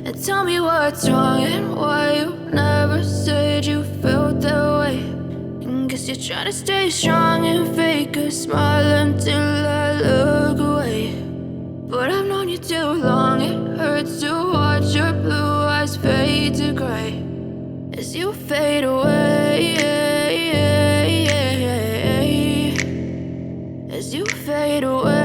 And tell me what's wrong and why you never said you felt that way. And guess you're trying to stay strong and fake a smile until I look away. But I've known you too long, it hurts to watch your blue eyes fade to gray as you fade away, as you fade away.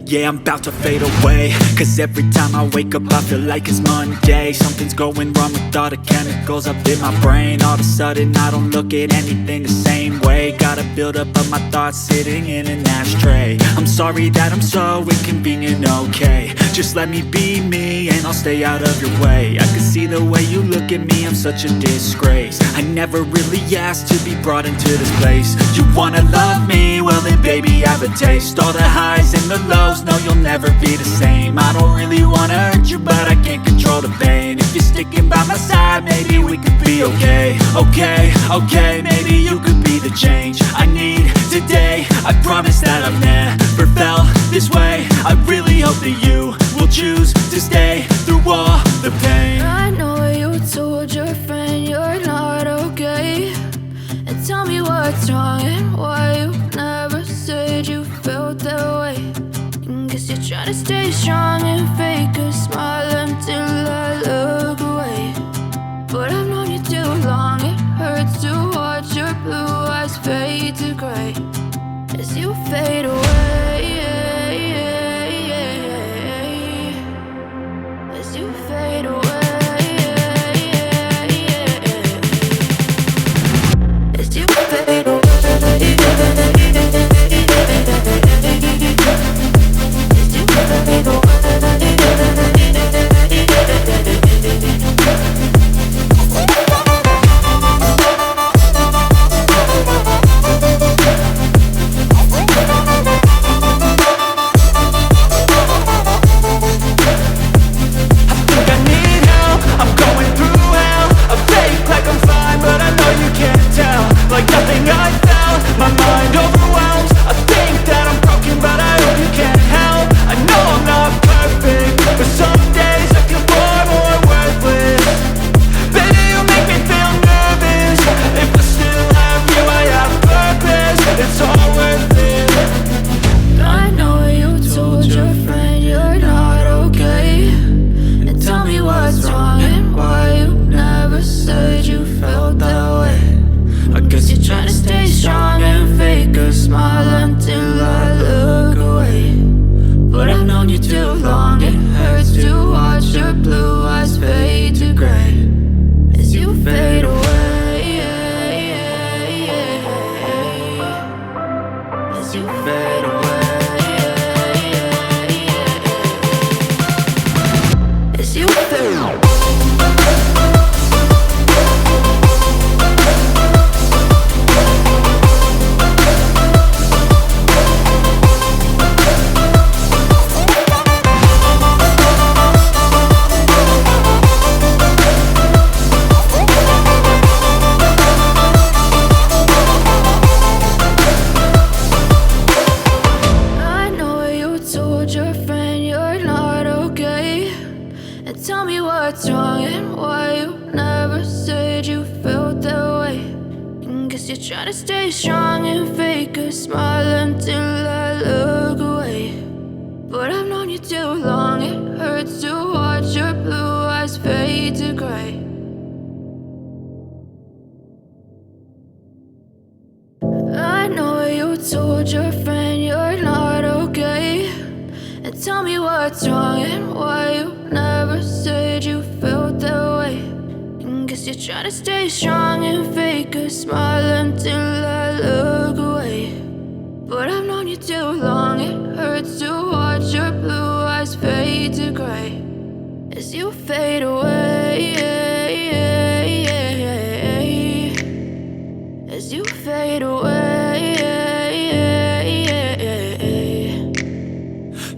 Yeah, I'm about to fade away, cause every time I wake up I feel like it's Monday. Something's going wrong with all the chemicals up in my brain. All of a sudden I don't look at anything the same way. Got a buildup of my thoughts sitting in an ashtray. I'm sorry that I'm so inconvenient, okay. Just let me be me and I'll stay out of your way. I can see the way you look at me, I'm such a disgrace. I never really asked to be brought into this place. You wanna love me? Well then baby I have a taste. All the highs and the lows, no you'll never be the same. I don't really wanna hurt you but I can't control the pain. If you're sticking by my side maybe we could be okay. Okay, maybe you could be the change I need today. I promise that I've never felt this way. I really hope that you will choose to stay through all the pain. I know you told your friend you're not okay. And tell me what's wrong and why you never said you felt that way. And guess you're trying to stay strong and fake a smile until I look away. But I've known you too long, it hurts to watch your blue eyes fade to gray as you fade away, as you fade away, as you fade away. Trying to stay strong and fake a smile until I look away. But I've known you too long, it hurts to watch your blue eyes fade to gray. I know you told your friend you're not okay. And tell me what's wrong and why you never said you felt that way. And guess you're trying to stay strong and fake a smile until I look away. But I've known you too long, it hurts to watch your blue eyes fade to gray as you fade away, as you fade away.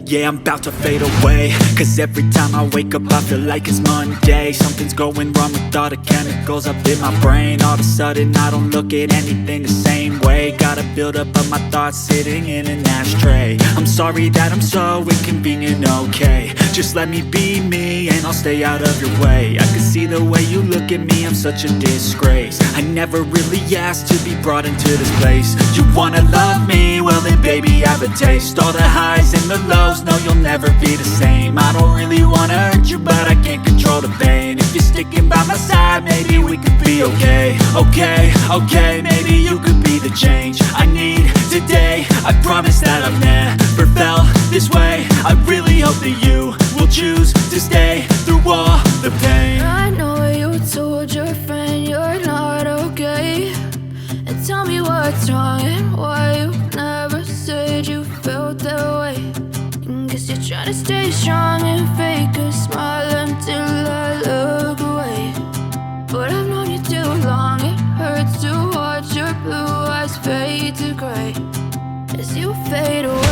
Yeah, I'm about to fade away, cause every time I wake up I feel like it's Monday. Something's going wrong with all the chemicals up in my brain. All of a sudden I don't look at anything the same way. Got a buildup of my thoughts sitting in an ashtray. I'm sorry that I'm so inconvenient, okay. Just let me be me and I'll stay out of your way. I can see the way you look at me, I'm such a disgrace. I never really asked to be brought into this place. You wanna love me? Well then baby have a taste. All the highs and the lows, no you'll never be the same. I don't really wanna hurt you but I can't control the pain. If you're sticking by my side, maybe we could be okay. Okay, maybe you could be the change I need today. I promise that I've never felt this way. I really hope that you will choose to stay through all the pain. I know you told your friend you're not okay, and tell me what's wrong and why you never said you felt that way. Guess you're trying to stay strong and fake a smile until I look away. But I've known you too long, it hurts to watch your blue eyes fade to gray as you fade away.